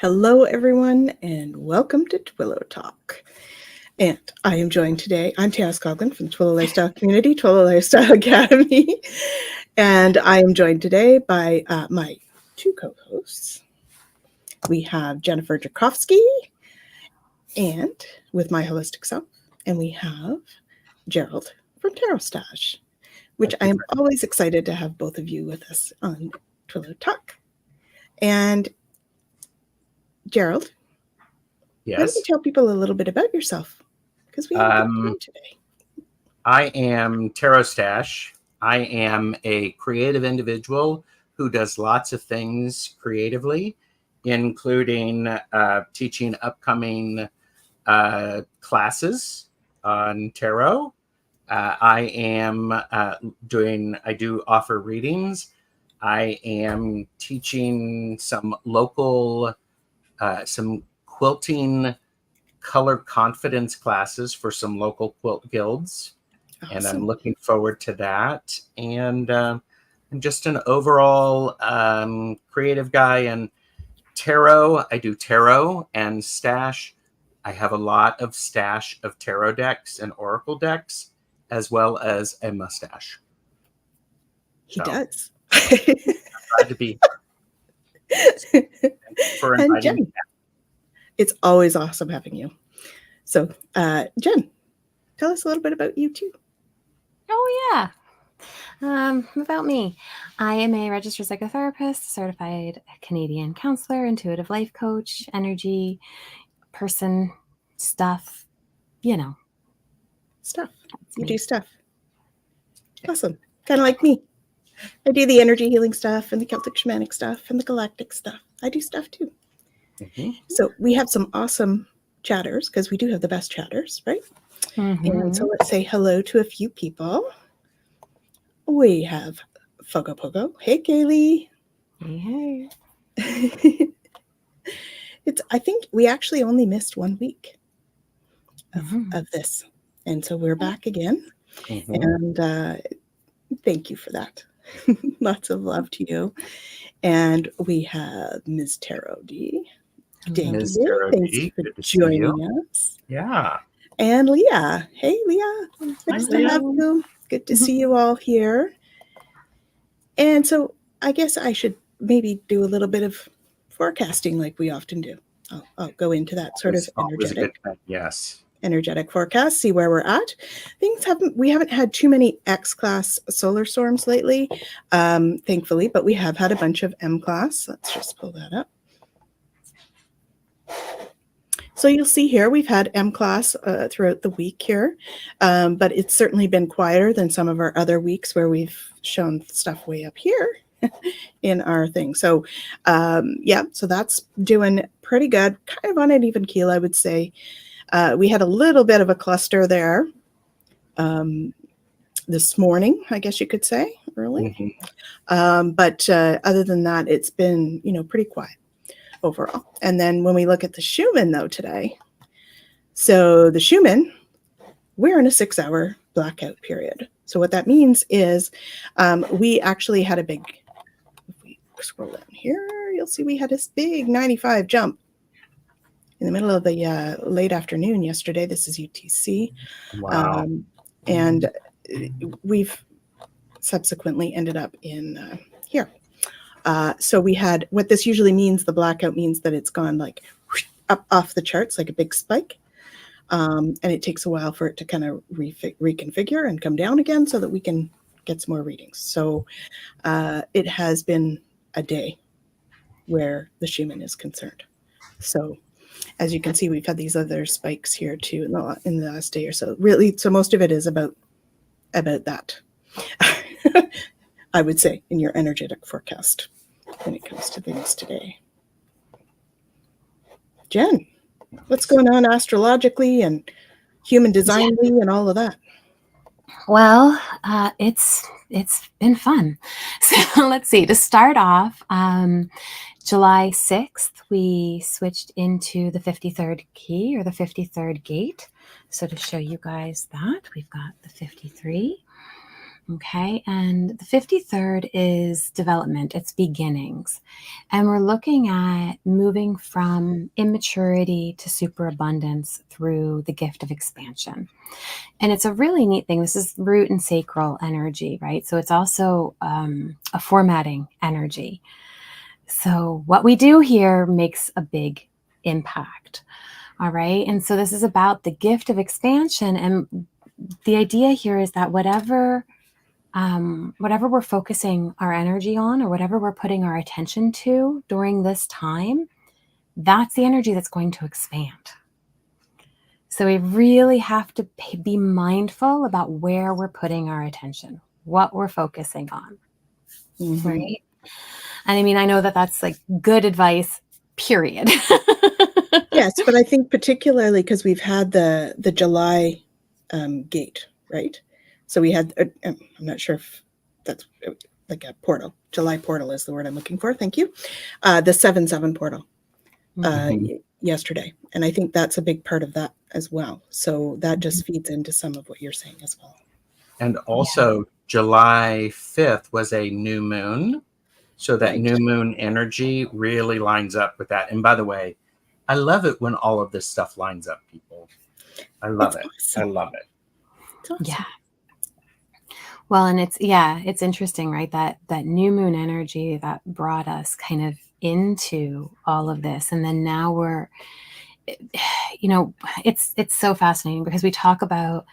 Hello, everyone, and welcome to Twillow Talk. And I am joined today. I'm Tara Scoggin from the Twillow Lifestyle Community, Twillow Lifestyle Academy. And I am joined today by my two co-hosts. We have Jennifer Jakowski and with My Holistic Self, and we have Gerald from Tarot Stash, which I am always excited to have both of you with us on Twillow Talk. And Gerald, why don't you tell people a little bit about yourself? Because we have a good time today. I am Tarot Stash. I am a creative individual who does lots of things creatively, including teaching upcoming classes on tarot. I do offer readings. I am teaching some local, some quilting color confidence classes for some local quilt guilds. Awesome. And I'm looking forward to that. And I'm just an overall creative guy. And tarot, I do tarot and stash. I have a lot of stash of tarot decks and oracle decks, as well as a mustache. He does. I'm glad to be here. So, thank you for inviting me. It's always awesome having you. So, Jen, tell us a little bit about you too. Oh, yeah. About me. I am a registered psychotherapist, certified Canadian counselor, intuitive life coach, energy person, stuff, Stuff. You do stuff. Awesome. Kind of like me. I do the energy healing stuff and the Celtic shamanic stuff and the galactic stuff. I do stuff too. Mm-hmm. So we have some awesome chatters because we do have the best chatters, right? Mm-hmm. And so let's say hello to a few people. We have Fogo Pogo. Hey, Kaylee. Hey. I think we actually only missed 1 week of this. And so we're back again. Mm-hmm. And thank you for that. Lots of love to you. And we have Ms. Tarot D. Ms. Tarot D. Thanks for joining us. Yeah. And Leah. Hey, Leah. Nice to have you. Good to see you all here. And so I guess I should maybe do a little bit of forecasting like we often do. I'll go into that sort of energetic forecast, see where we're at. We haven't had too many X-class solar storms lately, thankfully, but we have had a bunch of M-class. Let's just pull that up. So you'll see here, we've had M-class throughout the week here, but it's certainly been quieter than some of our other weeks where we've shown stuff way up here in our thing. So so that's doing pretty good, kind of on an even keel, I would say. We had a little bit of a cluster there this morning, I guess you could say, early. Mm-hmm. But other than that, it's been, pretty quiet overall. And then when we look at the Schumann, though, today, so the Schumann, we're in a 6-hour blackout period. So what that means is we actually had a big, if we scroll down here, you'll see we had this big 95 jump in the middle of the late afternoon yesterday. This is UTC. Wow. And we've subsequently ended up in here. So we had, what this usually means, the blackout means that it's gone like up off the charts, like a big spike. And it takes a while for it to kind of reconfigure and come down again so that we can get some more readings. So it has been a day where the Schumann is concerned. So as you can see, we've had these other spikes here too in the last day or so. Really, so most of it is about that. I would say in your energetic forecast when it comes to things today. Jen, what's going on astrologically and human designly and all of that? Well, it's been fun. So let's see. To start off, July 6th, we switched into the 53rd key or the 53rd gate. So to show you guys that, we've got the 53, Okay. And the 53rd is development, it's beginnings. And we're looking at moving from immaturity to superabundance through the gift of expansion. And it's a really neat thing. This is root and sacral energy, right? So it's also a formatting energy. So what we do here makes a big impact. All right. And so this is about the gift of expansion. And the idea here is that whatever we're focusing our energy on, or whatever we're putting our attention to during this time, that's the energy that's going to expand. So we really have to be mindful about where we're putting our attention, what we're focusing on, right? And I mean, I know that that's like good advice, period. Yes, but I think particularly because we've had the July gate, right? So we had, I'm not sure if that's like a portal. July portal is the word I'm looking for. Thank you. The 7/7 portal yesterday. And I think that's a big part of that as well. So that just feeds into some of what you're saying as well. And also, July 5th was a new moon. So that new moon energy really lines up with that. And by the way, I love it when all of this stuff lines up, people. I love it. Awesome. I love it. It's awesome. Yeah. Well, and it's interesting, right? That new moon energy that brought us kind of into all of this. And then now we're, it's so fascinating because we talk about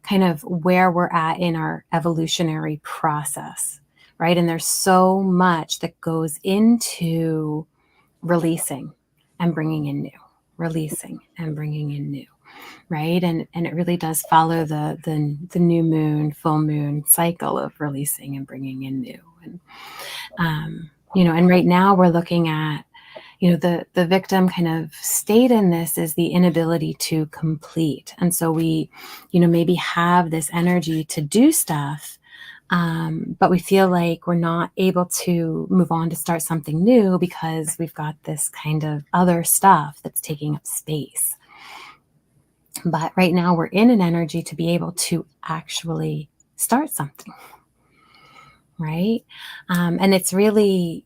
kind of where we're at in our evolutionary process, right? And there's so much that goes into releasing and bringing in new, releasing and bringing in new, right? And it really does follow the new moon, full moon cycle of releasing and bringing in new. And and right now we're looking at, the victim kind of state in this is the inability to complete. And so we, maybe have this energy to do stuff, but we feel like we're not able to move on to start something new because we've got this kind of other stuff that's taking up space. But right now we're in an energy to be able to actually start something, right? And it's really,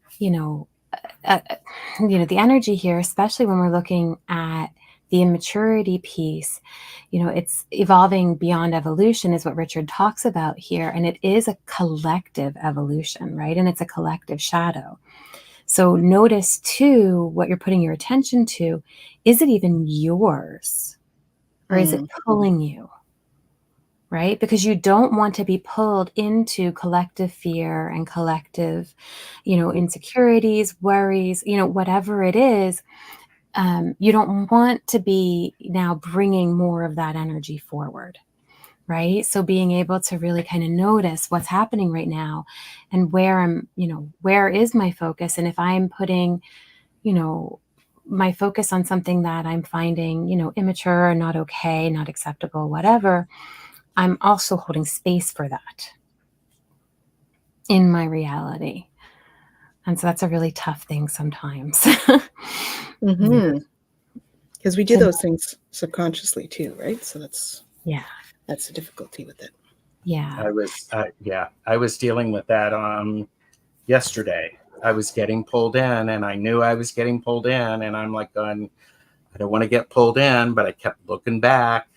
the energy here, especially when we're looking at the immaturity piece, it's evolving beyond evolution is what Richard talks about here. And it is a collective evolution, right? And it's a collective shadow. So notice too, what you're putting your attention to. Is it even yours? Or is it pulling you? Right? Because you don't want to be pulled into collective fear and collective, insecurities, worries, whatever it is. You don't want to be now bringing more of that energy forward, right? So being able to really kind of notice what's happening right now and where is my focus? And if I'm putting, my focus on something that I'm finding, immature, not okay, not acceptable, whatever, I'm also holding space for that in my reality. And so that's a really tough thing sometimes. Because we do those things subconsciously too, right? So that's the difficulty with it. Yeah. I was dealing with that yesterday. I was getting pulled in and I knew I was getting pulled in, and I'm like going, I don't want to get pulled in, but I kept looking back,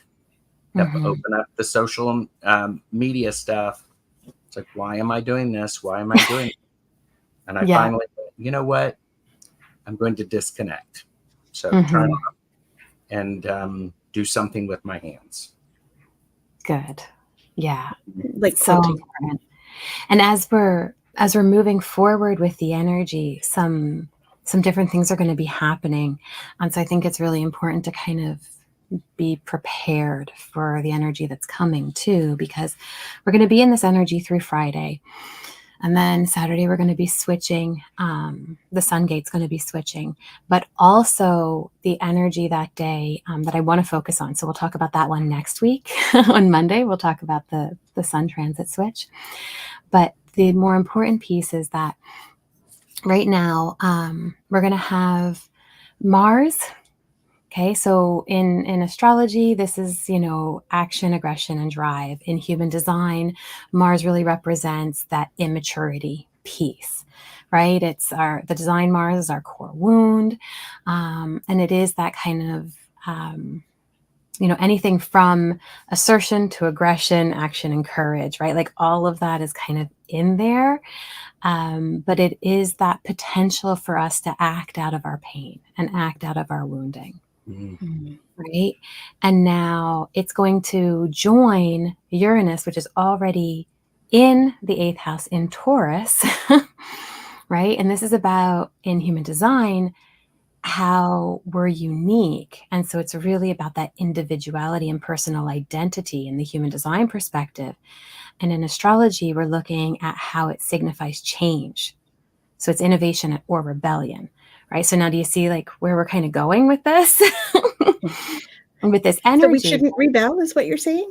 kept opening up the social media stuff. It's like, why am I doing this? Why am I doing it? And I finally, you know what? I'm going to disconnect. So turn off and do something with my hands. Good. Yeah. Like so important. And as we're moving forward with the energy, some different things are going to be happening. And so I think it's really important to kind of be prepared for the energy that's coming too, because we're going to be in this energy through Friday. And then Saturday, we're going to be switching. The sun gate's going to be switching, but also the energy that day that I want to focus on. So we'll talk about that one next week. On Monday, we'll talk about the sun transit switch. But the more important piece is that right now, we're going to have Mars Okay, so in astrology, this is, action, aggression, and drive. In human design, Mars really represents that immaturity piece, right? The design Mars is our core wound, and it is that kind of anything from assertion to aggression, action, and courage, right? Like all of that is kind of in there. But it is that potential for us to act out of our pain and act out of our wounding. Mm. Right. And now it's going to join Uranus, which is already in the 8th house in Taurus. Right. And this is about, in human design, how we're unique. And so it's really about that individuality and personal identity in the human design perspective. And in astrology, we're looking at how it signifies change. So it's innovation or rebellion, right? So now do you see like where we're kind of going with this? With this energy. So we shouldn't rebel, is what you're saying?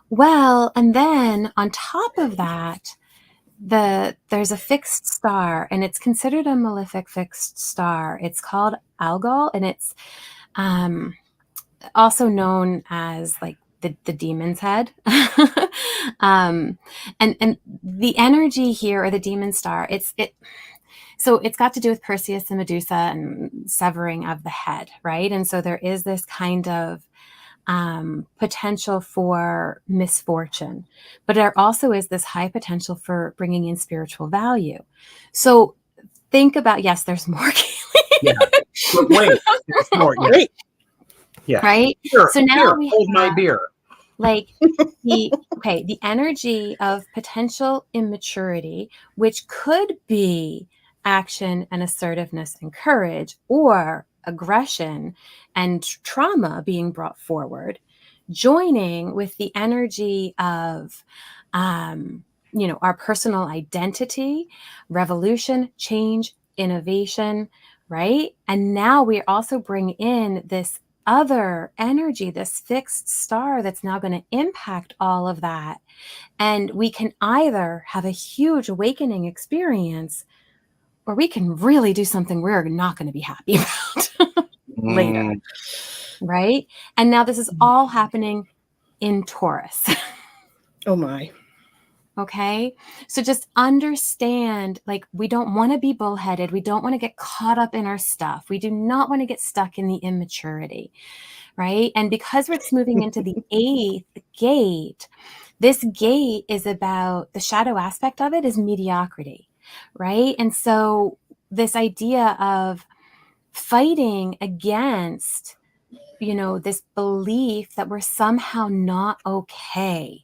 Well, and then on top of that, there's a fixed star, and it's considered a malefic fixed star. It's called Algol, and it's also known as like the demon's head. And the energy here, or the demon star, so it's got to do with Perseus and Medusa and severing of the head, right? And so there is this kind of potential for misfortune, but there also is this high potential for bringing in spiritual value. So think about, yes, there's more. Yeah. But wait, there's more. Yeah. Great. Yeah. Right. Here, So now we hold my have beer. like the energy of potential immaturity, which could be action and assertiveness and courage, or aggression and trauma being brought forward, joining with the energy of our personal identity, revolution, change, innovation, right? And now we also bring in this other energy, this fixed star that's now going to impact all of that. And we can either have a huge awakening experience, or we can really do something we're not going to be happy about later. Right? And now this is all happening in Taurus. Oh my. Okay. So just understand, like, we don't want to be bullheaded. We don't want to get caught up in our stuff. We do not want to get stuck in the immaturity. Right. And because it's moving into the 8th gate, this gate is about, the shadow aspect of it is mediocrity. Right. And so this idea of fighting against, this belief that we're somehow not okay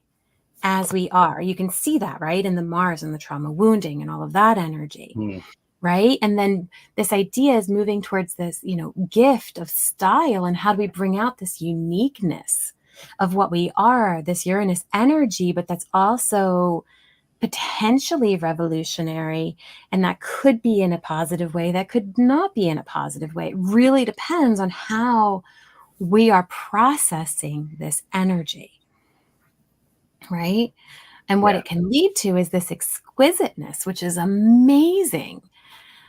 as we are. You can see that, right? In the Mars and the trauma wounding and all of that energy, right? And then this idea is moving towards this, gift of style, and how do we bring out this uniqueness of what we are, this Uranus energy, but that's also potentially revolutionary, and that could be in a positive way, that could not be in a positive way. It really depends on how we are processing this energy. Right? And what it can lead to is this exquisiteness, which is amazing,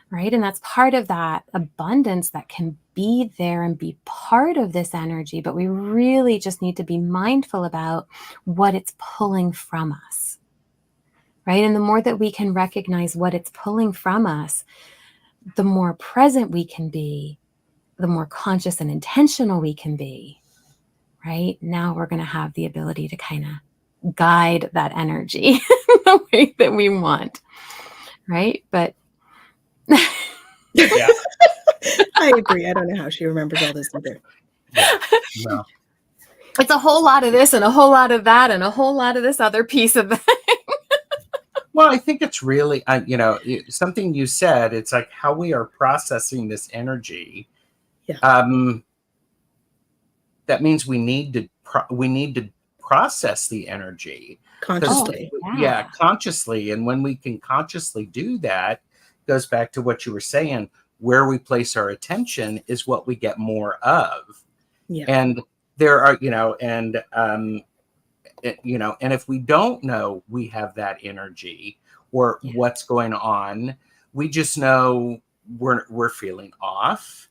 right? And that's part of that abundance that can be there and be part of this energy. But we really just need to be mindful about what it's pulling from us, right? And the more that we can recognize what it's pulling from us, the more present we can be, the more conscious and intentional we can be, right? Now we're going to have the ability to kind of guide that energy the way that we want, right? But Yeah. I agree. I don't know how she remembers all this either. Yeah. No. It's a whole lot of this and a whole lot of that and a whole lot of this other piece of that. Well, I think it's really, something you said. It's like how we are processing this energy. Yeah. That means we need to process the energy Consciously. consciously. And when we can consciously do that, goes back to what you were saying. Where we place our attention is what we get more of. Yeah. And there are, and if we don't know we have that energy or what's going on, we just know we're feeling off.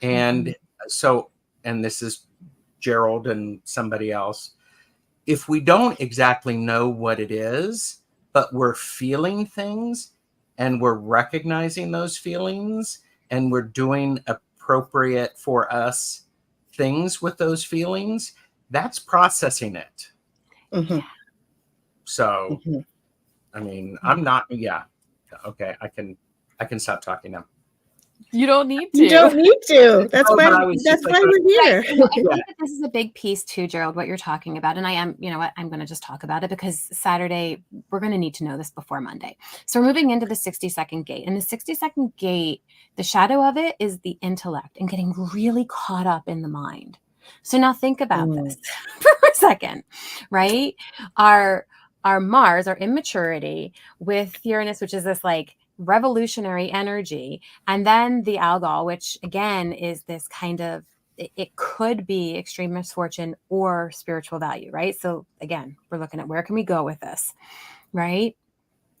And so and this is Gerald and somebody else, if we don't exactly know what it is, but we're feeling things and we're recognizing those feelings and we're doing appropriate for us things with those feelings, that's processing it. Mhm. So, Mhm. I mean, I'm not, yeah. Okay, I can stop talking now. You don't need You don't need to. That's No, why. but I was That's just why like, we're here. Right. I Yeah. think that this is a big piece too, Gerald, what you're talking about. And I am, you know what, I'm going to just talk about it because Saturday, we're going to need to know this before Monday. So we're moving into the 60-second gate. And the 60-second gate, the shadow of it is the intellect and getting really caught up in the mind. So now think about this for a second, right? Our Mars, our immaturity with Uranus, which is this like revolutionary energy, and then the algol, which again is this kind of, it could be extreme misfortune or spiritual value, right? So again, we're looking at where can we go with this, right?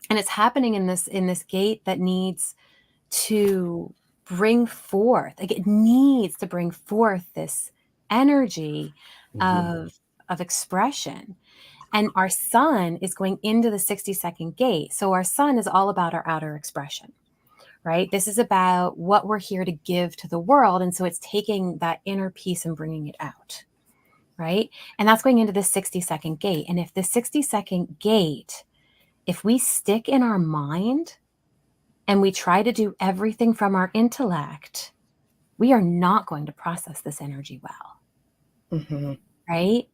And it's happening in this gate that needs to bring forth, like it needs to bring forth this energy Mhm. of expression. And our sun is going into the 60-second gate. So our sun is all about our outer expression, right? This is about what we're here to give to the world. And so it's taking that inner peace and bringing it out, right? And that's going into the 60-second gate. And if the 60-second gate, if we stick in our mind and we try to do everything from our intellect, we are not going to process this energy well, Mhm. right?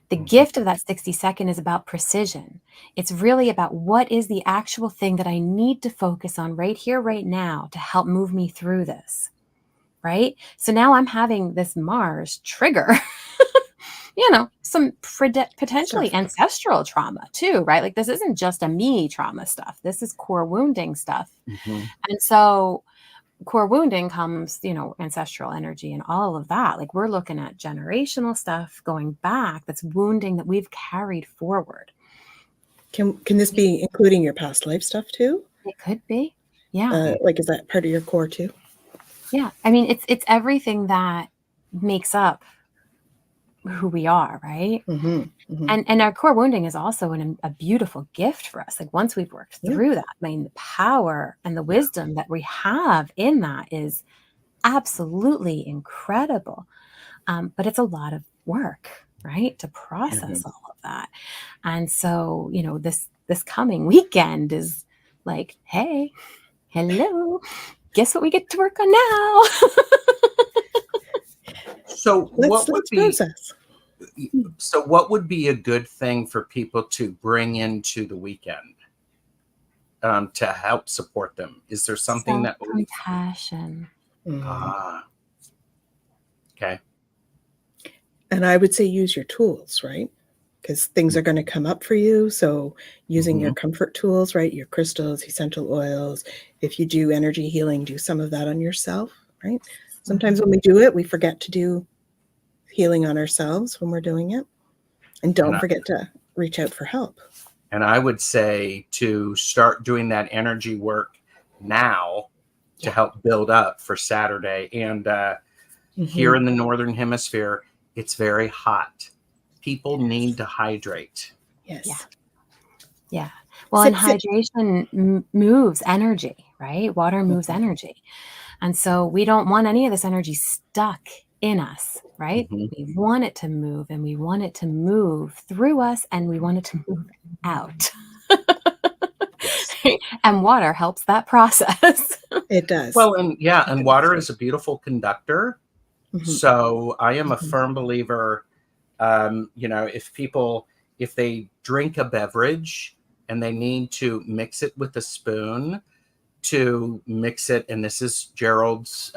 The Mhm. gift of that 60-second is about precision. It's really about what is the actual thing that I need to focus on right here, right now to help move me through this, right? So now I'm having this Mars trigger, some potentially Stuff. ancestral trauma too, right? Like this isn't just a me trauma stuff. This is core wounding stuff. Mhm. And so core wounding comes, ancestral energy and all of that. Like we're looking at generational stuff going back that's wounding that we've carried forward. Can this be including your past life stuff too? It could be. Yeah. Like, is that part of your core too? Yeah. I mean, it's everything that makes up who we are, right? Mhm. Mhm. And our core wounding is also a beautiful gift for us. Like once we've worked Yeah. through that, I mean, the power and the wisdom that we have in that is absolutely incredible. But it's a lot of work, right, to process Mhm. all of that. And so, this coming weekend is like, hey, hello, guess what we get to work on now? So what would Let's be process. a good thing for people to bring into the weekend to help support them? Is there something that would Self-compassion. Mhm. Okay. And I would say use your tools, right? Because things are going to come up for you. So using your Mhm. comfort tools, right? Your crystals, essential oils. If you do energy healing, do some of that on yourself, right? Sometimes when we do it, we forget to do healing on ourselves when we're doing it. And And don't forget to reach out for help. I would say to start doing that energy work now to Yeah. help build up for Saturday. And here in the Northern Hemisphere, it's very hot. People need to hydrate. Yes. Yeah. Yeah. Well, and hydration moves energy, right? Water moves energy. And so we don't want any of this energy stuck in us, right? Mhm. We want it to move and we want it to move through us and we want it to move out. Yes. And water helps that process. It does. Well, and water is a beautiful conductor. Mhm. So I am a Mhm. firm believer, if they drink a beverage and they need to mix it with a spoon to mix it, and this is Gerald's,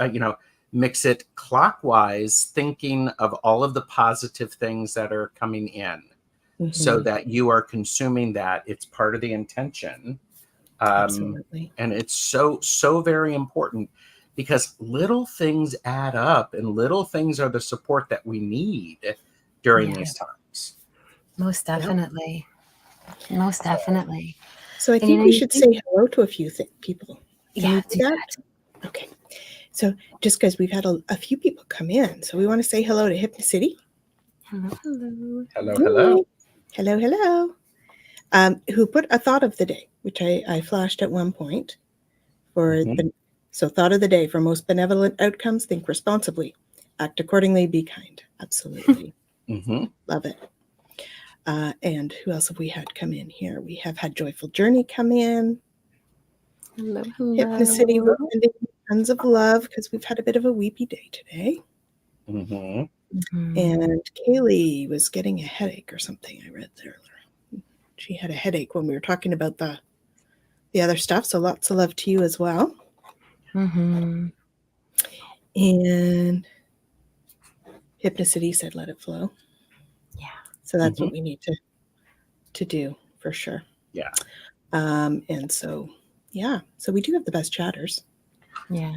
mix it clockwise, thinking of all of the positive things that are coming in so Mhm. that you are consuming that. It's part of the intention. Absolutely. And it's so very important because little things add up and little things are the support that we need during Yeah. these times. Most definitely. Most definitely. So I And think we should say hello to a few people. Can yeah, we do do that? that. Okay. So just because we've had a few people come in, so we want to say hello to Hypnocity. Hello, hello. Hello, hello. Hello, hello. Who put a thought of the day, which I flashed at one point. So thought of the day: for most benevolent outcomes, think responsibly, act accordingly, be kind. Absolutely. Love it. And who else have we had come in here? We have had Joyful Journey come in. Hello, hello. Hypnocity, we're sending tons of love because we've had a bit of a weepy day today. Mm-hmm. And Kaylee was getting a headache or something. I read there. She had a headache when we were talking about the other stuff. So lots of love to you as well. Mm-hmm. And Hypnocity said, "Let it flow." Yeah. So that's what we need to do for sure. Yeah. And so, yeah. So we do have the best chatters. Yeah.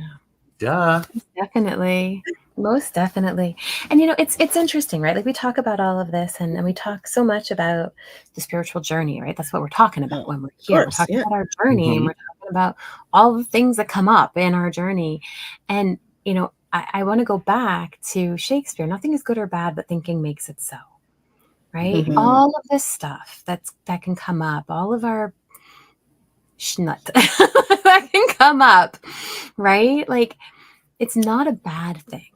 Duh. Definitely. Most definitely. And it's interesting, right? Like we talk about all of this and we talk so much about the spiritual journey, right? That's what we're talking about when we're here. Course, we're talking about our journey and we're talking about all the things that come up in our journey. And, I want to go back to Shakespeare. Nothing is good or bad, but thinking makes it so. Right? All of this stuff that can come up, all of our schnut that can come up, right? Like it's not a bad thing.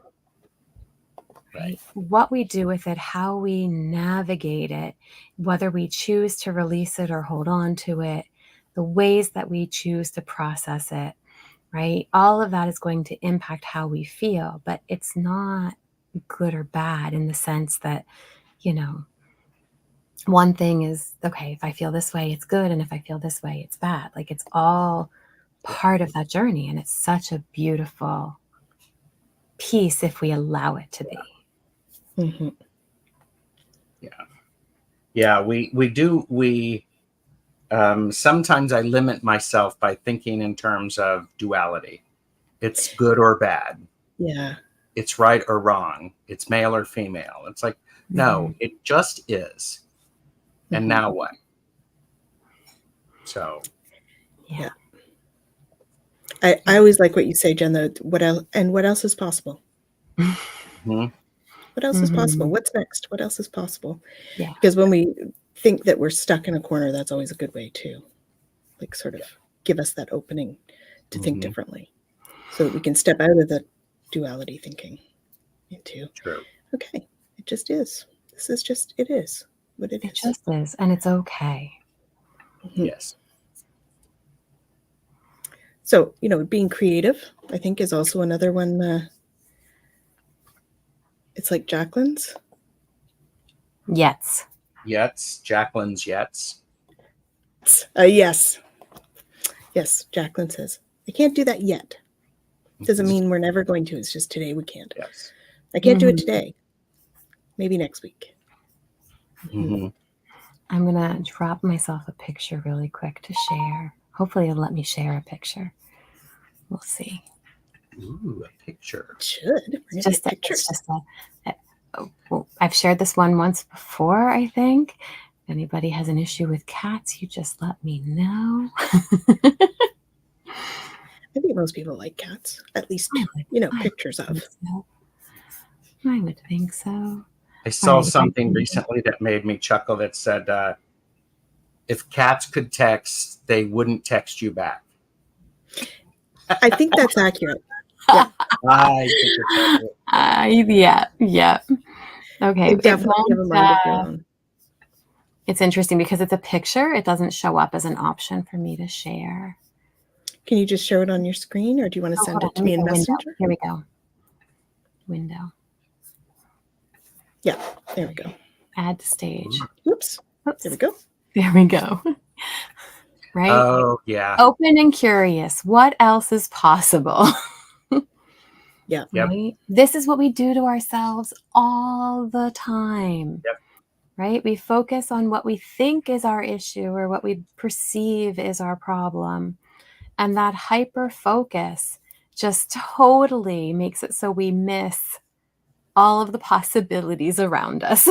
Right? What we do with it, how we navigate it, whether we choose to release it or hold on to it, the ways that we choose to process it, right? All of that is going to impact how we feel, but it's not good or bad in the sense that, one thing is, okay, if I feel this way, it's good. And if I feel this way, it's bad. Like it's all part of that journey. And it's such a beautiful piece if we allow it to be. Mm-hmm. Yeah, sometimes I limit myself by thinking in terms of duality. It's good or bad. Yeah. It's right or wrong. It's male or female. It's like, no, it just is. And now what? So. Yeah. I always like what you say, Jen, though. What else is possible? What else is possible? What's next? What else is possible? Yeah. Because when we think that we're stuck in a corner, that's always a good way to sort of give us that opening to think differently so that we can step out of the duality thinking into, okay, it just is. This is just, it is what it is. It just is. And it's okay. Yes. So, being creative, I think, is also another one. It's like Jacqueline's. Yes. Jacqueline's yets. Yes. Yes, Jacqueline says, I can't do that yet. Doesn't mean we're never going to. It's just today we can't. Yes. I can't do it today. Maybe next week. I'm going to drop myself a picture really quick to share. Hopefully it'll let me share a picture. We'll see. Ooh, a picture. It should. It's just I've shared this one once before, I think. If anybody has an issue with cats, you just let me know. I think most people like cats. At least, pictures of. I would think so. I saw something recently that made me chuckle that said, if cats could text, they wouldn't text you back. I think that's accurate. Yeah. I think it's accurate. Yeah. Okay. It's interesting because it's a picture. It doesn't show up as an option for me to share. Can you just show it on your screen, or do you want to send it to me in Messenger? Here we go. Window. Yeah, there we go. Add to stage. Oops. There we go. There we go. Right? Oh, yeah. Open and curious. What else is possible? Yeah. Right? This is what we do to ourselves all the time. Yep. Right? We focus on what we think is our issue or what we perceive is our problem. And that hyper focus just totally makes it so we miss all of the possibilities around us.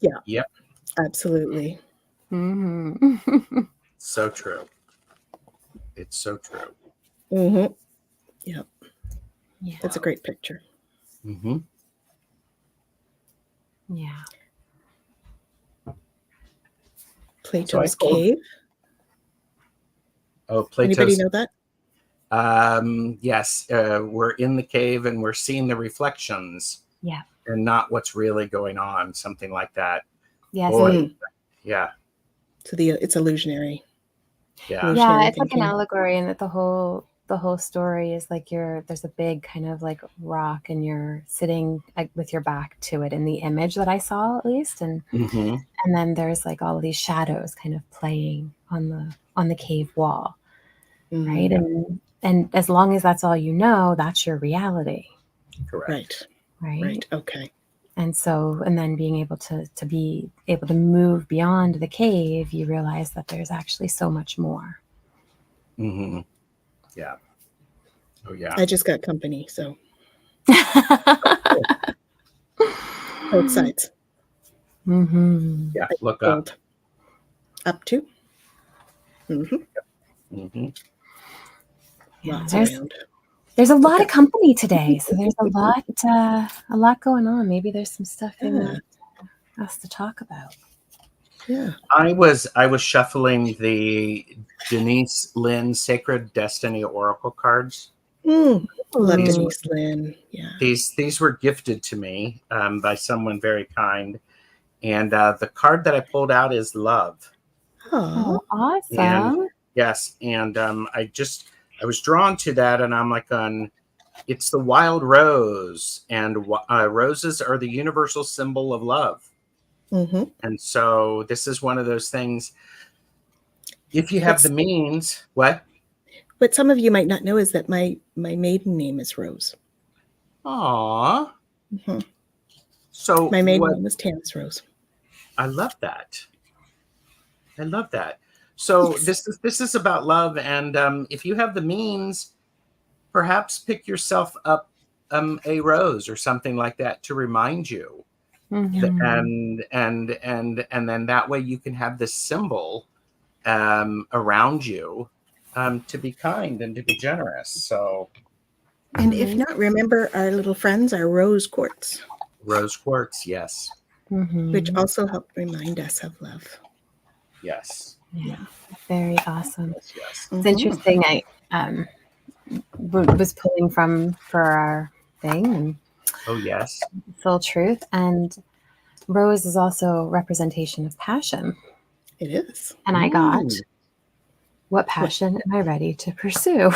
Yeah. Yep. Absolutely. So true. It's so true. Yep. Yeah. That's a great picture. Mm-hmm. Yeah. Plato's told- cave. Oh, Anybody Plato's. know that? Yes, we're in the cave and we're seeing the reflections Yeah. and not what's really going on. Something like that. Yes. Boy, yeah, So it's illusionary. yeah. Illusionary Yeah, it's like an thinking. allegory, and that the whole story is like there's a big kind of like rock, and you're sitting like with your back to it in the image that I saw, at least, and Mm-hmm. then there's like all of these shadows kind of playing on the cave wall, right? And as long as that's all you know, that's your reality, Correct. Right. Okay. And so, and then being able to be able to move beyond the cave, you realize that there's actually so much more. Mm-hmm. Yeah. Oh, yeah. I just got company, so both sides. Mm-hmm. Yeah. Look up. Up to. Mm-hmm. Mm-hmm. Yeah, Lots around. there's a lot Okay. of company today, so there's a lot going on. Maybe there's some stuff they want us to talk about. Yeah. I was shuffling the Denise Lynn Sacred Destiny Oracle cards. Love Ooh. Denise Lynn. Yeah. These were gifted to me by someone very kind, and the card that I pulled out is love. Oh, awesome. And yes, and I was drawn to that, and I'm like, it's the wild rose, and roses are the universal symbol of love. mm-hmm. And so this is one of those things. If you have the means, what? What some of you might not know is that my maiden name is Rose. Aww. Mm-hmm. So my maiden name is Tanis Rose. I love that. So Yes. this is about love, and if you have the means, perhaps pick yourself up a rose or something like that to remind you. Mm-hmm. And then that way you can have this symbol around you to be kind and to be generous. So, And if not, remember our little friends, our rose quartz, rose quartz, yes, which also help remind us of love. yes, Yeah, very awesome. yes. It's interesting. I was pulling for our thing, and Oh yes, full truth, and rose is also representation of passion. It is. And I got, what passion am I ready to pursue?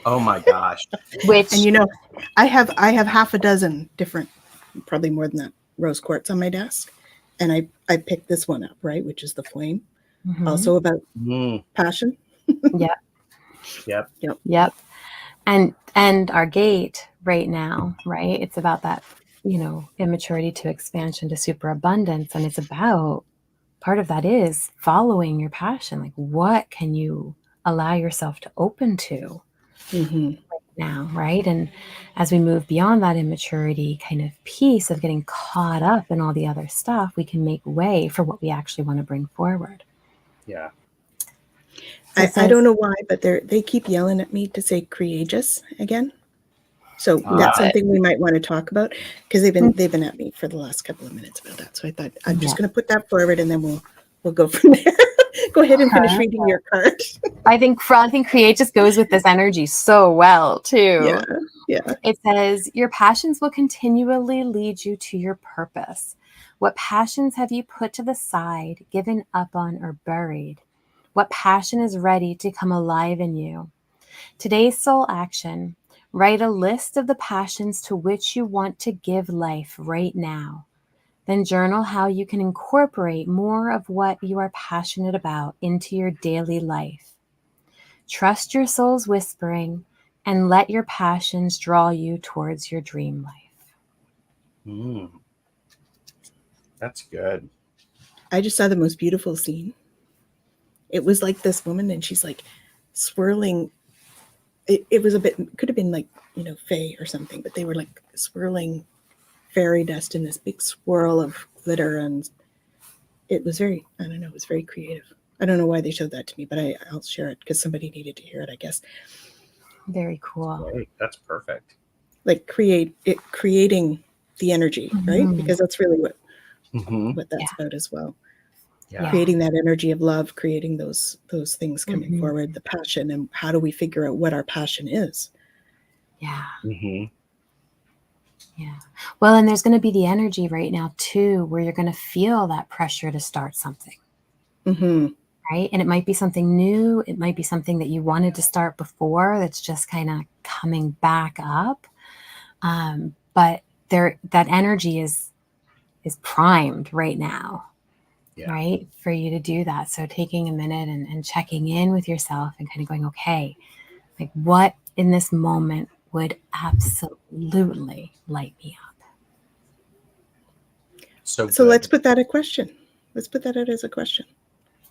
Oh my gosh. Which, and I have half a dozen different, probably more than that, rose quartz on my desk, and I picked this one up, right, which is the flame, also about passion. Yep. And our gate right now, right? It's about that, immaturity to expansion to superabundance, and it's about, part of that is following your passion. Like, what can you allow yourself to open to right now, right? And as we move beyond that immaturity kind of piece of getting caught up in all the other stuff, we can make way for what we actually want to bring forward. Yeah. So I don't know why, but they keep yelling at me to say courageous again. So that's something we might want to talk about, because they've been at me for the last couple of minutes about that. So I thought I'm just going to put that forward, and then we'll go from there. Go ahead and finish reading your card. I think courageous goes with this energy so well too. Yeah. It says, your passions will continually lead you to your purpose. What passions have you put to the side, given up on, or buried? What passion is ready to come alive in you? Today's soul action: write a list of the passions to which you want to give life right now. Then journal how you can incorporate more of what you are passionate about into your daily life. Trust your soul's whispering and let your passions draw you towards your dream life. That's good. I just saw the most beautiful scene. It was like this woman, and she's like swirling. It was could have been like, fae or something, but they were like swirling fairy dust in this big swirl of glitter, and it was very creative. I don't know why they showed that to me, but I'll share it because somebody needed to hear it, I guess. Very cool. Great. That's perfect. like creating the energy, right? Because that's really what that's about as well. Yeah. Creating that energy of love, creating those things coming forward, the passion, and how do we figure out what our passion is? Yeah. Mm-hmm. Yeah. Well, and there's going to be the energy right now too, where you're going to feel that pressure to start something. Mm-hmm. Right. And it might be something new. It might be something that you wanted to start before that's just kind of coming back up. But that energy is primed right now. Yeah. Right. For you to do that. So taking a minute and checking in with yourself and kind of going, okay, like what in this moment would absolutely light me up? So let's put that a question. Let's put that out as a question.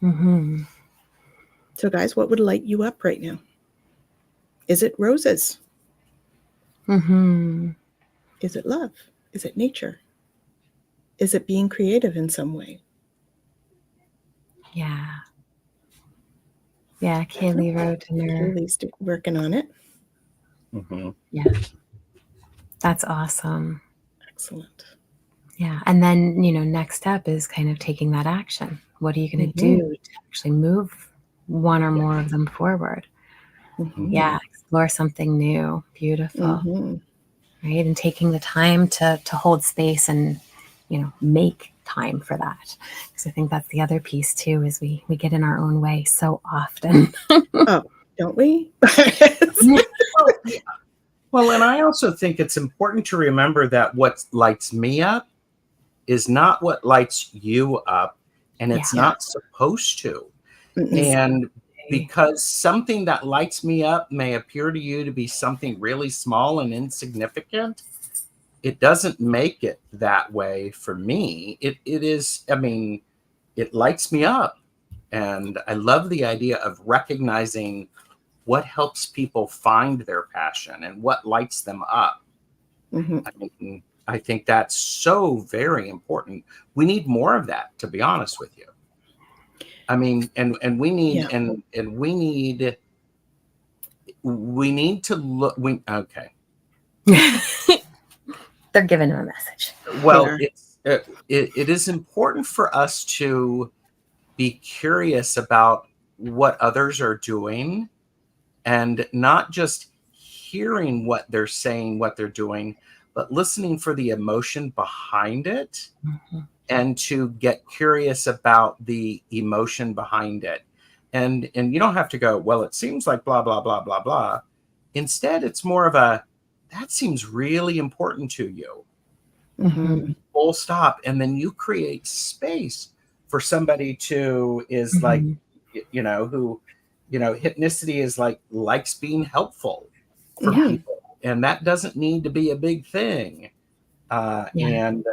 Mm-hmm. So guys, what would light you up right now? Is it roses? Mm-hmm. Is it love? Is it nature? Is it being creative in some way? Yeah. Yeah. Kaylee wrote in her. Julie's working on it. Mm-hmm. Yeah. That's awesome. Excellent. Yeah. And then, next step is kind of taking that action. What are you going to do to actually move one or more of them forward? Mm-hmm. Yeah. Explore something new. Beautiful. Mm-hmm. Right. And taking the time to hold space and, make time for that. Because I think that's the other piece too, is we get in our own way so often. Oh, don't we? Well, and I also think it's important to remember that what lights me up is not what lights you up, and it's not supposed to. And because something that lights me up may appear to you to be something really small and insignificant, it doesn't make it that way for me. It is, I mean, it lights me up. And I love the idea of recognizing what helps people find their passion and what lights them up. Mm-hmm. I think that's so very important. We need more of that, to be honest with you. I mean, and we need and we need to look. Okay. They're giving him a message. Well, it is important for us to be curious about what others are doing, and not just hearing what they're saying, what they're doing, but listening for the emotion behind it, and to get curious about the emotion behind it. And you don't have to go, well, it seems like blah, blah, blah, blah, blah. Instead, it's more of a, that seems really important to you. Mm-hmm. Full stop. And then you create space for somebody to is like, who, hypnicity is likes being helpful for people. And that doesn't need to be a big thing. And,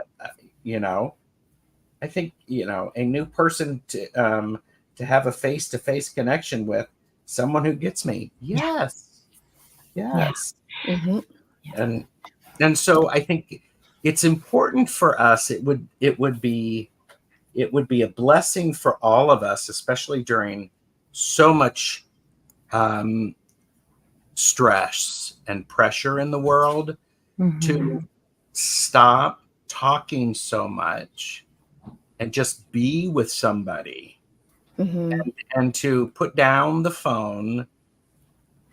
I think, a new person to have a face-to-face connection with, someone who gets me. Yes. Yes. Yeah. Mm-hmm. And so I think it's important for us. It would be a blessing for all of us, especially during so much stress and pressure in the world, to stop talking so much and just be with somebody, and to put down the phone,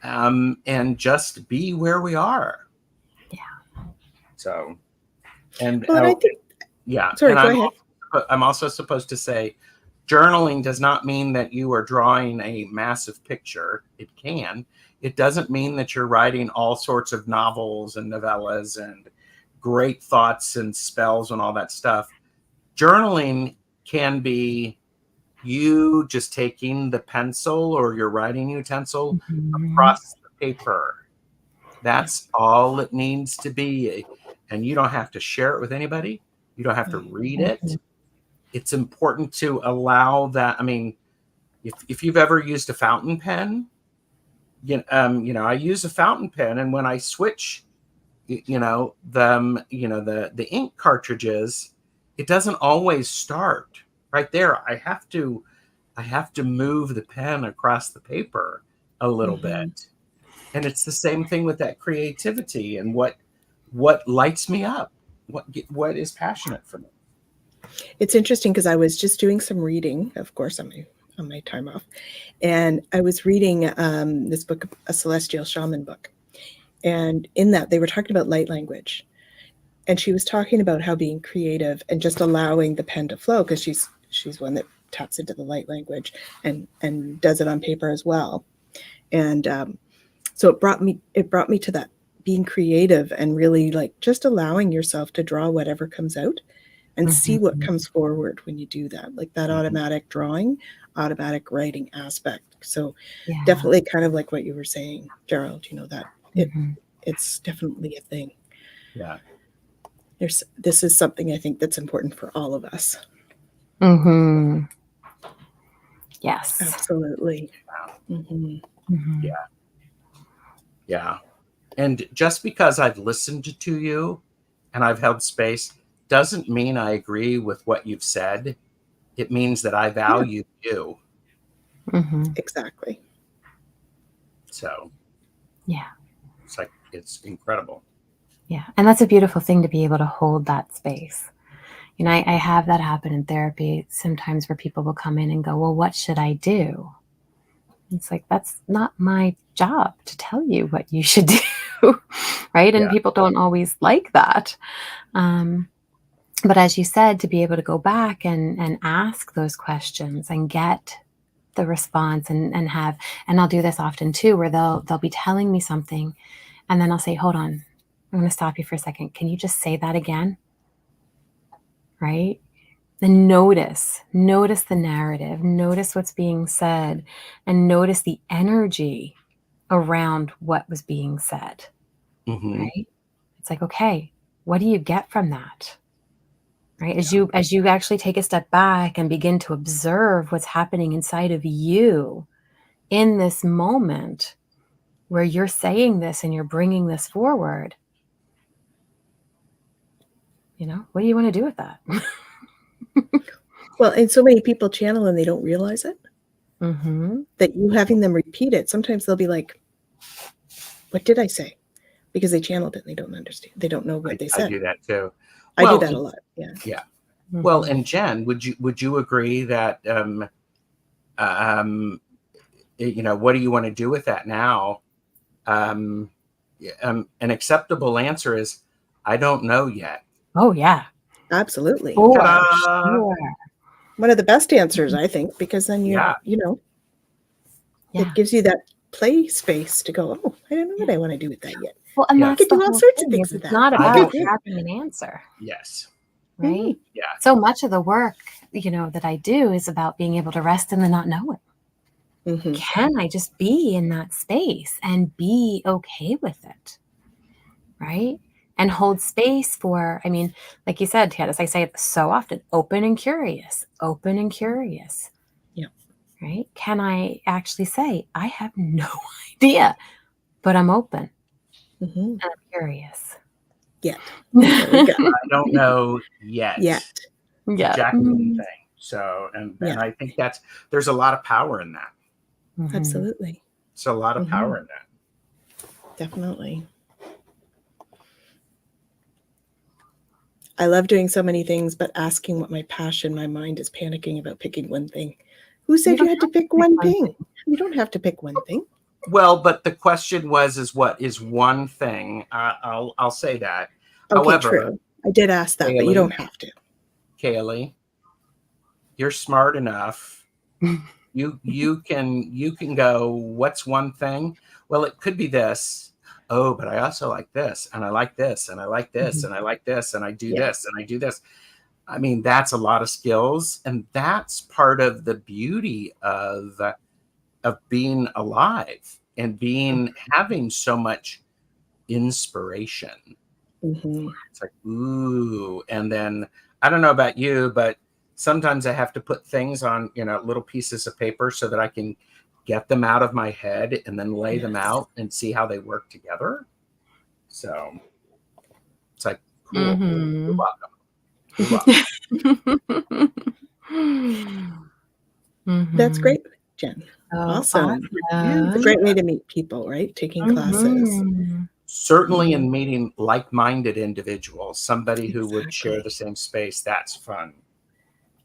and just be where we are. Yeah. So, and I think, yeah. Sorry, and go ahead. I'm also supposed to say, journaling does not mean that you are drawing a massive picture. It can. It doesn't mean that you're writing all sorts of novels and novellas and great thoughts and spells and all that stuff. Journaling can be you just taking the pencil or your writing utensil across the paper. That's all it needs to be. And you don't have to share it with anybody. You don't have to read it. It's important to allow that. I mean, if you've ever used a fountain pen, I use a fountain pen, and when I switch, the ink cartridges, it doesn't always start right there. I have to move the pen across the paper a little bit. And it's the same thing with that creativity and what what lights me up, what is passionate for me. It's interesting because I was just doing some reading, of course, on my time off, and I was reading this book, a celestial shaman book, and in that they were talking about light language, and she was talking about how being creative and just allowing the pen to flow, because she's one that taps into the light language and does it on paper as well, and so it brought me to that being creative and really like just allowing yourself to draw whatever comes out and see what comes forward when you do that, like that automatic drawing, automatic writing aspect. So definitely kind of like what you were saying, Gerald, that it's definitely a thing. Yeah. This is something I think that's important for all of us. Yes. Absolutely. Yeah. And just because I've listened to you and I've held space doesn't mean I agree with what you've said. It means that I value you. Exactly. So yeah, it's incredible. Yeah. And that's a beautiful thing, to be able to hold that space. I have that happen in therapy sometimes, where people will come in and go, well, what should I do? It's like, that's not my job to tell you what you should do. Right. And people don't always like that. But as you said, to be able to go back and ask those questions and get the response and I'll do this often too, where they'll be telling me something, and then I'll say, hold on, I'm going to stop you for a second. Can you just say that again? Right? Then notice the narrative, notice what's being said, and notice the energy around what was being said. Right? It's like, okay, what do you get from that? Right? As you actually take a step back and begin to observe what's happening inside of you in this moment where you're saying this and you're bringing this forward, what do you want to do with that? Well, and so many people channel and they don't realize it. That you having them repeat it, sometimes they'll be like, what did I say? Because they channeled it and they don't understand. They don't know what they said. I do that too. I do that a lot. Yeah. Yeah. Well, and Jen, would you agree that what do you want to do with that now? An acceptable answer is, I don't know yet. Oh yeah, absolutely. Sure. One of the best answers, I think, because then it gives you that play space to go, oh, I don't know what I want to do with that yet. Well, and you could do all sorts of things with that. It's not about having an answer. Yes. Right? Yeah. So much of the work, that I do is about being able to rest in the not knowing. Can I just be in that space and be okay with it? Right? And hold space for, like you said, Candace, I say it so often, open and curious. Yeah. Right? Can I actually say, I have no idea, but I'm open and I'm curious. Yeah. There we go. I don't know yet. Yeah. Exactly the thing. So, and I think there's a lot of power in that. Absolutely. It's a lot of power in that. Definitely. I love doing so many things, but asking what my mind is panicking about picking one thing. Who said you had to pick one thing? You don't have to pick one thing. Well, but the question is what is one thing? I'll say that. Okay, however, true. I did ask that, but you don't have to. Kaylee, you're smart enough. You can go, what's one thing? Well, it could be this. Oh, but I also like this, and I like this, and I like this, and I like this, and I do this, and I do this. That's a lot of skills, and that's part of the beauty of being alive and having so much inspiration. It's like, ooh. And then I don't know about you, but sometimes I have to put things on, little pieces of paper so that I can get them out of my head and then lay them out and see how they work together. So it's like, cool. You're welcome. That's great, Jen. Awesome. It's a great way to meet people, right? Taking classes. certainly in meeting like-minded individuals, somebody who would share Exactly. the same space, that's fun.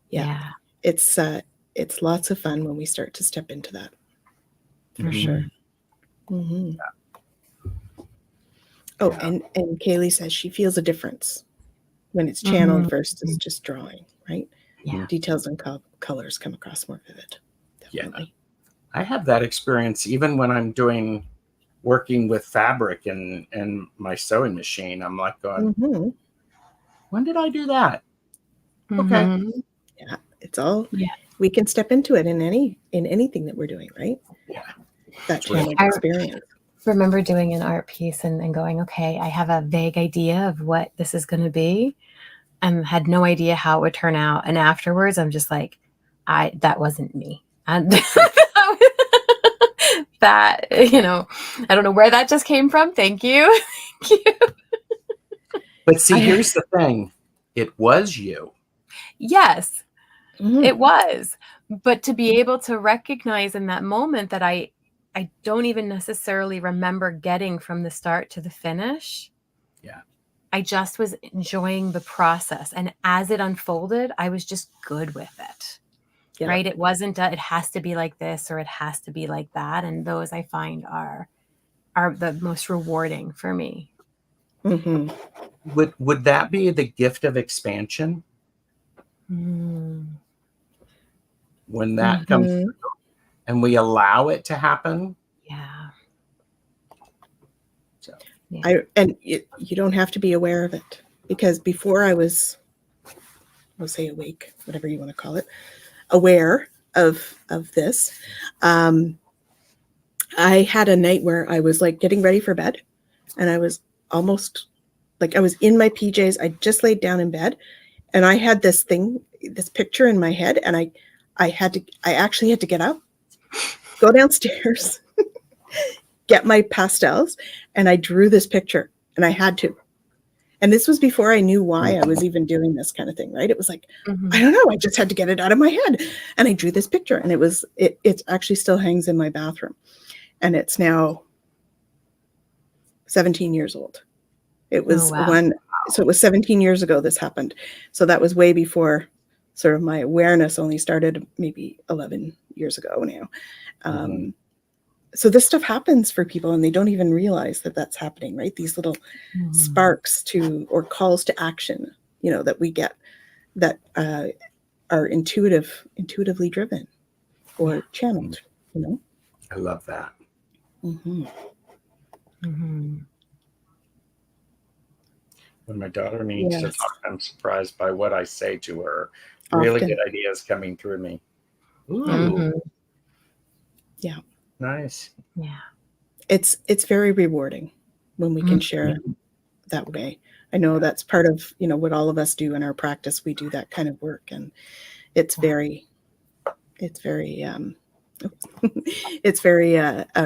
Yeah. It's lots of fun when we start to step into that, for Mhm. sure. Hmm. Oh, and Kaylee says she feels a difference when it's channeled versus just drawing, right? Yeah. Details and colors come across more vivid. Yeah. Definitely. I have that experience even when I'm working with fabric and my sewing machine. I'm like going, Hmm. when did I do that? Okay. Yeah, it's all, Yeah. we can step into it in anything that we're doing, right? Yeah. That It's really channeled experience. Remember doing an art piece and going, okay, I have a vague idea of what this is going to be, and had no idea how it would turn out. And afterwards, I'm just like, that wasn't me. And that, I don't know where that just came from. Thank you. Thank you. But see, here's the thing. It was you. Yes, Mhm. it was. But to be able to recognize in that moment that I don't even necessarily remember getting from the start to the finish. Yeah. I just was enjoying the process. And as it unfolded, I was just good with it. Yeah. Right? It wasn't, it has to be like this or it has to be like that. And those I find are the most rewarding for me. Hmm. Would that be the gift of expansion? Mm. When that comes through and we allow it to happen? Yeah. So. You don't have to be aware of it, because before I was, we'll say awake, whatever you want to call it, aware of this, I had a night where I was like getting ready for bed, and I was almost like, I was in my PJs. I just laid down in bed, and I had this picture in my head, and I actually had to get up, go downstairs, get my pastels, and I drew this picture, and I had to. And this was before I knew why I was even doing this kind of thing, right? It was like, I don't know, I just had to get it out of my head. And I drew this picture, and it actually still hangs in my bathroom. And it's now 17 years old. It was so it was 17 years ago this happened. So that was way before sort of my awareness only started maybe 11 years ago now. So this stuff happens for people, and they don't even realize that that's happening, right? These little sparks or calls to action, that we get that are intuitively driven or channeled, I love that. Mm-hmm. Mm-hmm. When my daughter needs to talk, I'm surprised by what I say to her. Often. Really good ideas coming through me. Ooh. Mm-hmm. Yeah. Nice. Yeah. It's very rewarding when we can share that way. I know that's part of, what all of us do in our practice. We do that kind of work, and it's very it's very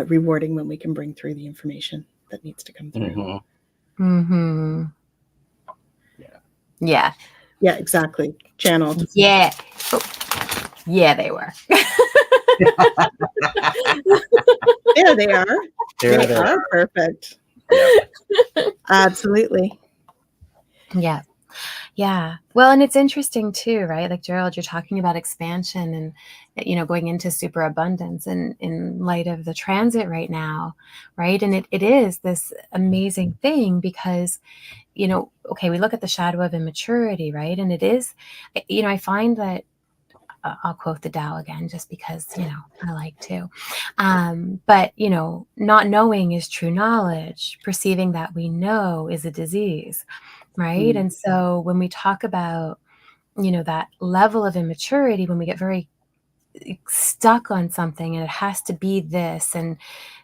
rewarding when we can bring through the information that needs to come through. Mm-hmm. Yeah. Yeah, exactly. Channeled. Yeah. Yeah, they were. There they are. They are perfect. Yep. Absolutely. Yeah. Yeah. Well, and it's interesting too, right? Like, Gerald, you're talking about expansion and, going into superabundance and in light of the transit right now, right? And it is this amazing thing because, okay, we look at the shadow of immaturity, right? And it is, I find that I'll quote the Tao again, just because, I like to. But, not knowing is true knowledge. Perceiving that we know is a disease, right? And so when we talk about, that level of immaturity, when we get very stuck on something and it has to be this and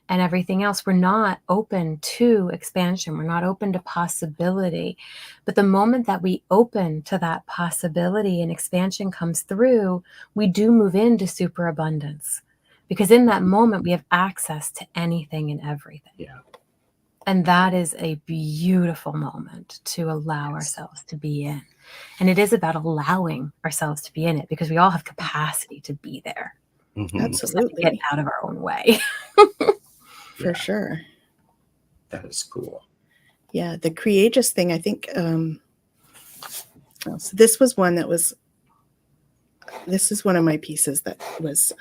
everything else, we're not open to expansion. We're not open to possibility. But the moment that we open to that possibility and expansion comes through, we do move into superabundance, because in that moment we have access to anything and everything. Yeah. And that is a beautiful moment to allow ourselves to be in. And it is about allowing ourselves to be in it, because we all have capacity to be there. Absolutely. Get out of our own way. For sure. That is cool. Yeah, the Creagus thing, I think, so this was one that was, this is one of my pieces that was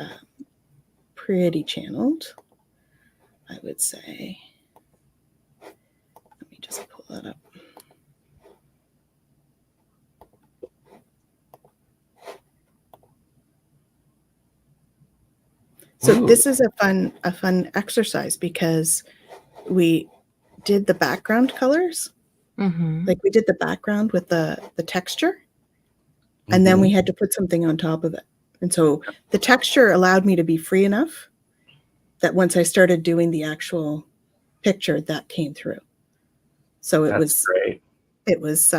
pretty channeled, I would say. Let me just pull that up. So Ooh. this is a fun exercise because we did the background colors. Mm-hmm. Like we did the background with the texture, and then Mhm. we had to put something on top of it. And so the texture allowed me to be free enough that once I started doing the actual picture, that came through. So it That's great. it was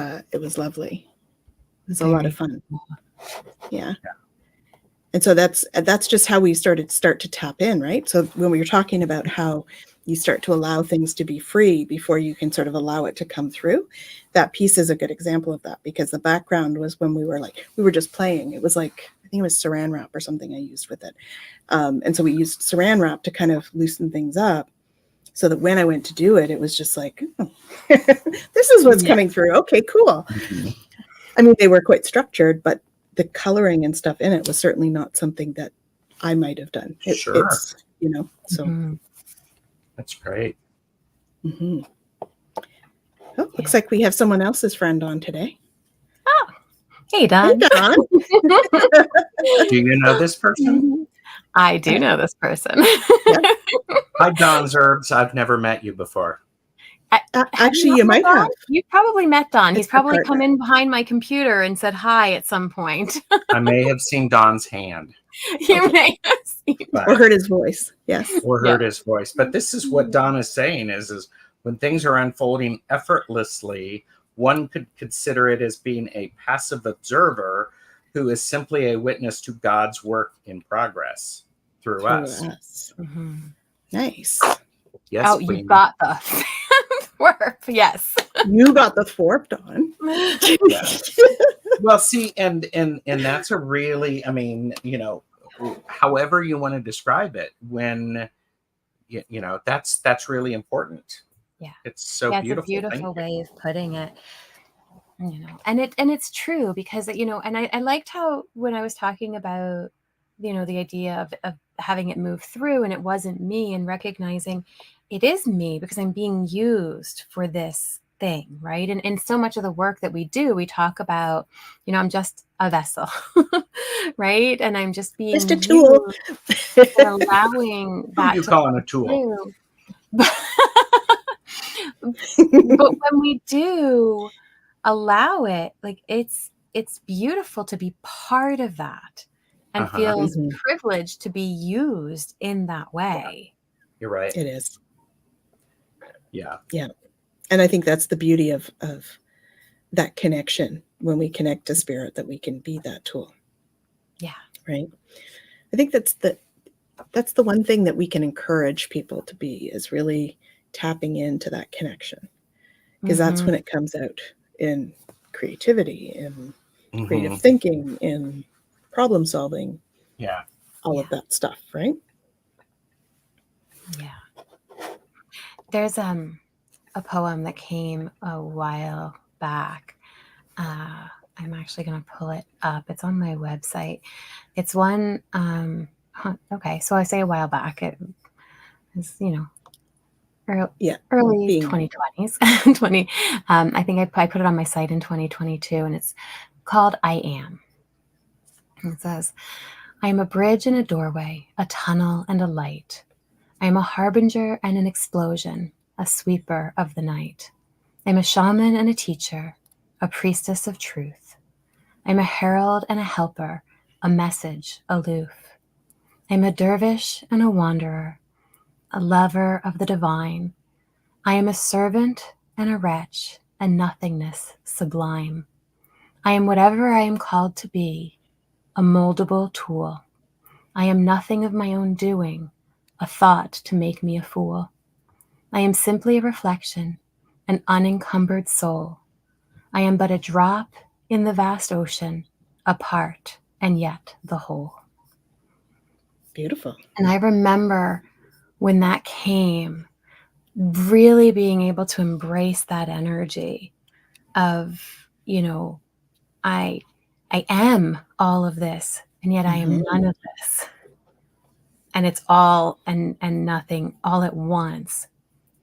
lovely. It was a lot of fun. Yeah. And so that's just how we start to tap in, right? So when we were talking about how you start to allow things to be free before you can sort of allow it to come through, that piece is a good example of that, because the background was when we were just playing. It was like, I think it was saran wrap or something I used with it. And so we used saran wrap to kind of loosen things up so that when I went to do it, it was just like, oh, this is what's coming through. Okay, cool. Mhm. I mean, they were quite structured, but the coloring and stuff in it was certainly not something that I might have done. Sure. It's, so. Mm-hmm. That's great. Mhm. Oh, looks like we have someone else's friend on today. Hey, Don. Hey, Don. Do you know this person? I do know this person. Hi, Don's Herbs. I've never met you before. Actually, you might have. You've probably met Don. He's It's my probably come partner. in behind my computer and said hi at some point. I may have seen Don's hand You may have seen. but, Or heard his voice. Yes. or heard his voice. But this is what Don is saying is when things are unfolding effortlessly, one could consider it as being a passive observer who is simply a witness to God's work in progress through us. Mm-hmm. Nice. Yes, Oh, Queen. you got the word. Yes. You got the fork, Don. Yes. Well, see, and that's a really, I mean, however you want to describe it, when that's really important. Yeah. It's so Yeah, beautiful. it's a beautiful Thank you. way of putting it. And it's true because and I liked how when I was talking about the idea of having it move through and it wasn't me, and recognizing it is me because I'm being used for this thing, right? And so much of the work that we do, we talk about, I'm just a vessel, right? And I'm just being Just a tool. used and allowing Who that you to calling a come tool? through. But when we do allow it, like it's beautiful to be part of that and feels Mhm. privileged to be used in that way. You're right. It is. Yeah. Yeah. And I think that's the beauty of that connection, when we connect to spirit, that we can be that tool. Yeah. Right. I think that's the one thing that we can encourage people to be, is really tapping into that connection, because that's when it comes out in creativity, in creative thinking, in problem solving. Yeah. All of that stuff, right? Yeah. There's a poem that came a while back. I'm actually going to pull it up. It's on my website. It's one. Okay, so I say a while back. It was, early 2020s. 20. I think I put it on my site in 2022, and it's called "I Am." And it says, "I am a bridge and a doorway, a tunnel and a light. I am a harbinger and an explosion, a sweeper of the night. I am a shaman and a teacher, a priestess of truth. I am a herald and a helper, a message aloof. I am a dervish and a wanderer, a lover of the divine. I am a servant and a wretch, a nothingness sublime. I am whatever I am called to be, a moldable tool. I am nothing of my own doing, a thought to make me a fool. I am simply a reflection, an unencumbered soul. I am but a drop in the vast ocean, a part and yet the whole." Beautiful. And I remember when that came, really being able to embrace that energy of, I am all of this, and yet I am none of this. And it's all and nothing all at once.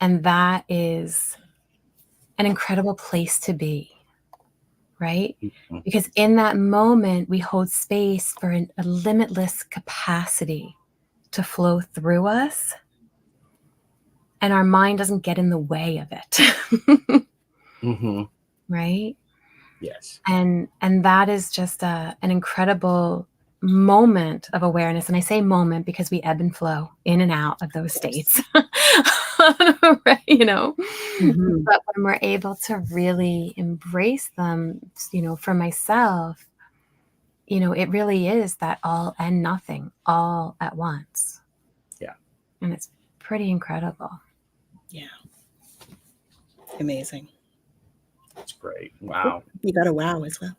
And that is an incredible place to be, right? Mhm. Because in that moment, we hold space for a limitless capacity to flow through us, and our mind doesn't get in the way of it. Mhm. Right? Yes. And that is just an incredible moment of awareness. And I say moment because we ebb and flow in and out of those states. Right, Mhm. But when we're able to really embrace them, for myself, it really is that all and nothing all at once. Yeah. And it's pretty incredible. Yeah. Amazing. That's great. Wow. You got a wow as well.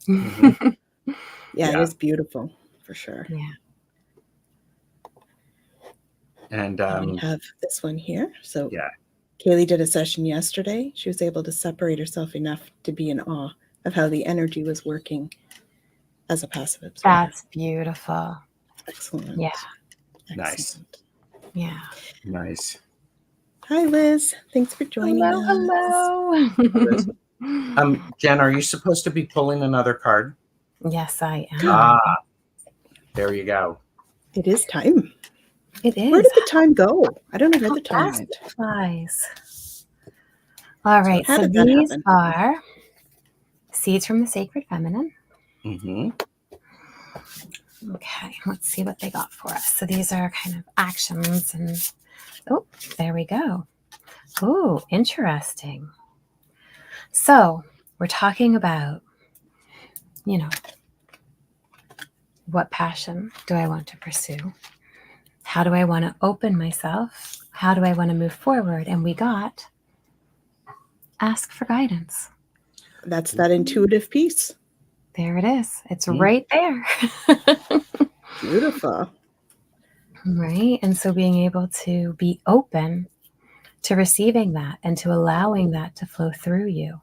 Mhm. Yeah, it Yeah. is beautiful for sure. Yeah. And We have this one here. So yeah. Kaylee did a session yesterday. She was able to separate herself enough to be in awe of how the energy was working as a passive observer. That's beautiful. Excellent. Yeah. Nice. Excellent. Yeah. Nice. Hi, Liz. Thanks for joining us. Hello. Jen, are you supposed to be pulling another card? Yes, I am. Ah, there you go. It is time. It is. Where did the time go? I don't know where How the time fast went. it flies. All right. how So did that these happen? are seeds from the sacred feminine. Mm-hmm. Okay. Let's see what they got for us. So these are kind of actions, and oh, there we go. Oh, interesting. So we're talking about, what passion do I want to pursue? How do I want to open myself? How do I want to move forward? And we got ask for guidance. That's that intuitive piece. There it is. It's Mhm. right there. Beautiful. Right. And so being able to be open to receiving that and to allowing that to flow through you.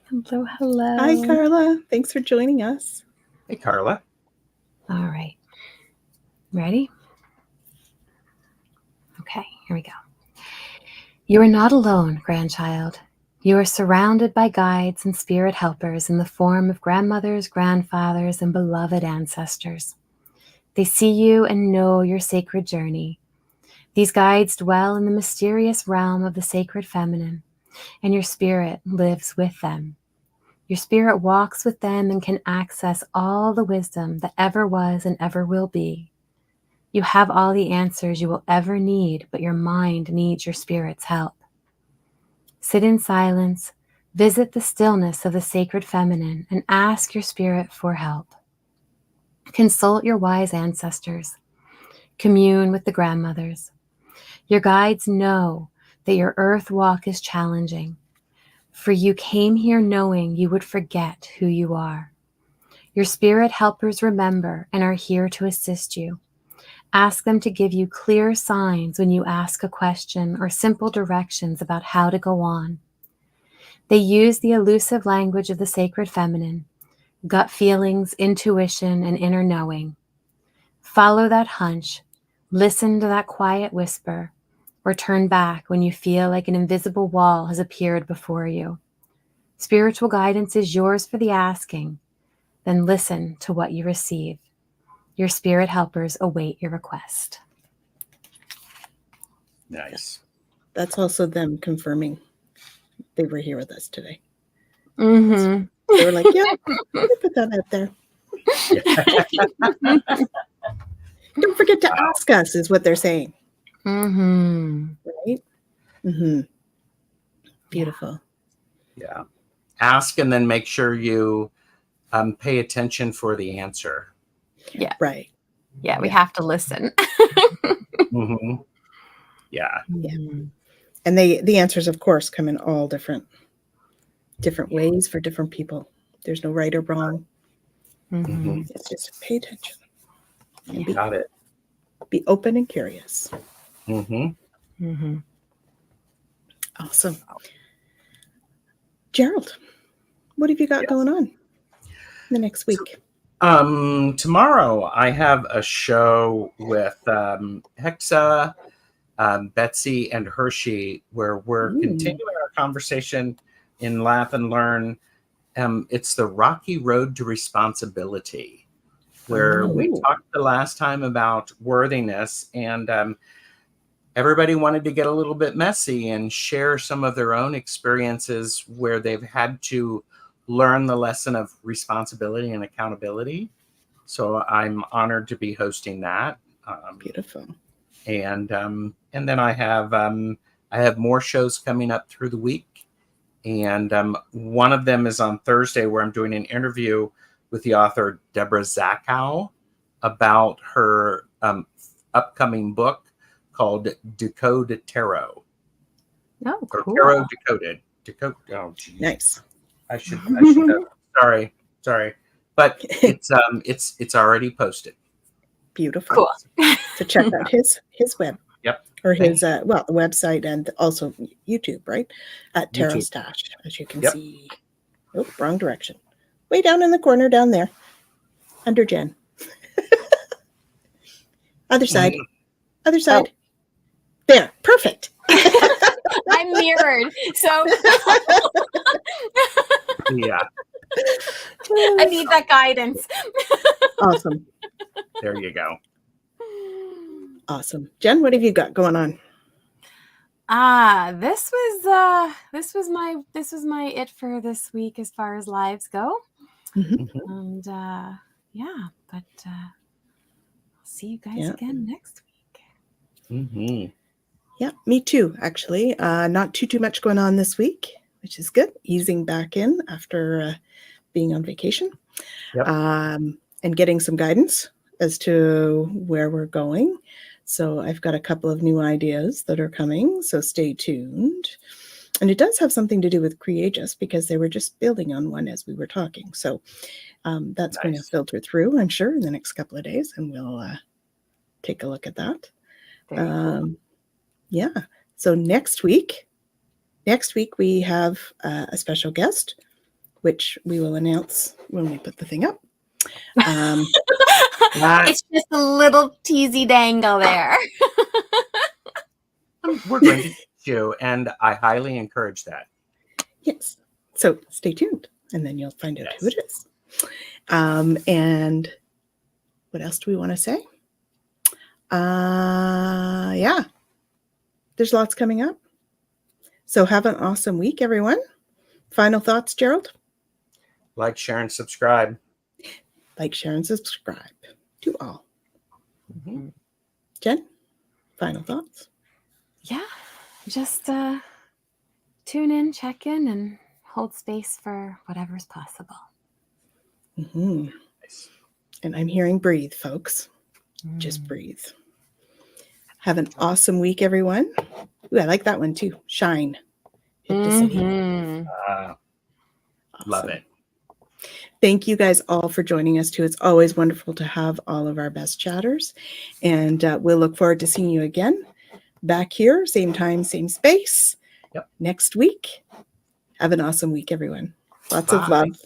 Hello, hello. Hi, Carla. Thanks for joining us. Hey, Carla. All right. Ready? Okay, here we go. You are not alone, grandchild. You are surrounded by guides and spirit helpers in the form of grandmothers, grandfathers, and beloved ancestors. They see you and know your sacred journey. These guides dwell in the mysterious realm of the sacred feminine, and your spirit lives with them. Your spirit walks with them and can access all the wisdom that ever was and ever will be. You have all the answers you will ever need, but your mind needs your spirit's help. Sit in silence, visit the stillness of the sacred feminine, and ask your spirit for help. Consult your wise ancestors. Commune with the grandmothers. Your guides know that your earth walk is challenging, for you came here knowing you would forget who you are. Your spirit helpers remember and are here to assist you. Ask them to give you clear signs when you ask a question or simple directions about how to go on. They use the elusive language of the sacred feminine, gut feelings, intuition, and inner knowing. Follow that hunch, listen to that quiet whisper, or turn back when you feel like an invisible wall has appeared before you. Spiritual guidance is yours for the asking. Then listen to what you receive. Your spirit helpers await your request. Nice. That's also them confirming they were here with us today. Mm-hmm. They were like, yeah, we put that out there. Don't forget to ask us, is what they're saying. Mm-hmm. Right? Mm-hmm. Beautiful. Yeah. Ask and then make sure you pay attention for the answer. Yeah. Right. Yeah, we Yeah. have to listen. Mm-hmm. Yeah. Mhm. And the answers, of course, come in all different ways for different people. There's no right or wrong. Mhm. It's just pay attention. And You got it. be open and curious. Mm-hmm. Mhm. Awesome. Gerald, what have you got going on the next week? Tomorrow I have a show with Hexa, Betsy, and Hershey, where we're continuing our conversation in Laugh and Learn. It's the Rocky Road to Responsibility, where we talked the last time about worthiness, and everybody wanted to get a little bit messy and share some of their own experiences where they've had to learn the lesson of responsibility and accountability. So I'm honored to be hosting that. Beautiful. And then I have more shows coming up through the week, and one of them is on Thursday, where I'm doing an interview with the author Deborah Zachow about her upcoming book called Decode Tarot. Oh, Or cool. Tarot Decoded. Oh, geez. Nice. I should have. Sorry. But it's already posted. Beautiful. Cool. So check out his web. Yep. Or his the website, and also YouTube, right? At Tarot YouTube. Stash, as you can Yep. see. Oh, wrong direction. Way down in the corner down there. Under Jen. Other side. Other side. There. Perfect. I'm mirrored. So Yeah. I need that guidance. Awesome. There you go. Awesome. Jen, what have you got going on? This was my it for this week as far as lives go. And but I'll see you guys again next week. Yeah, me too, actually. Not too much going on this week, which is good. Easing back in after being on vacation. Yep. And getting some guidance as to where we're going. So I've got a couple of new ideas that are coming, so stay tuned. And it does have something to do with Creatus, because they were just building on one as we were talking. So that's going to filter through, I'm sure, in the next couple of days, and we'll take a look at that. Very cool. Yeah. So next week we have a special guest, which we will announce when we put the thing up. It's just a little teasy dangle there. We're going to teach you, and I highly encourage that. Yes. So stay tuned, and then you'll find out who it is. And what else do we want to say? Yeah. There's lots coming up. So have an awesome week, everyone. Final thoughts, Gerald? Like, share, and subscribe. Like, share, and subscribe to all. Jen, final thoughts? Yeah, just tune in, check in, and hold space for whatever's possible. Nice. And I'm hearing breathe, folks. Just breathe. Have an awesome week, everyone. Ooh, I like that one too. Shine. Hit the city. Love Awesome. it. Thank you guys all for joining us too. It's always wonderful to have all of our best chatters. And we'll look forward to seeing you again back here, same time, same space, next week. Have an awesome week, everyone. Lots of love.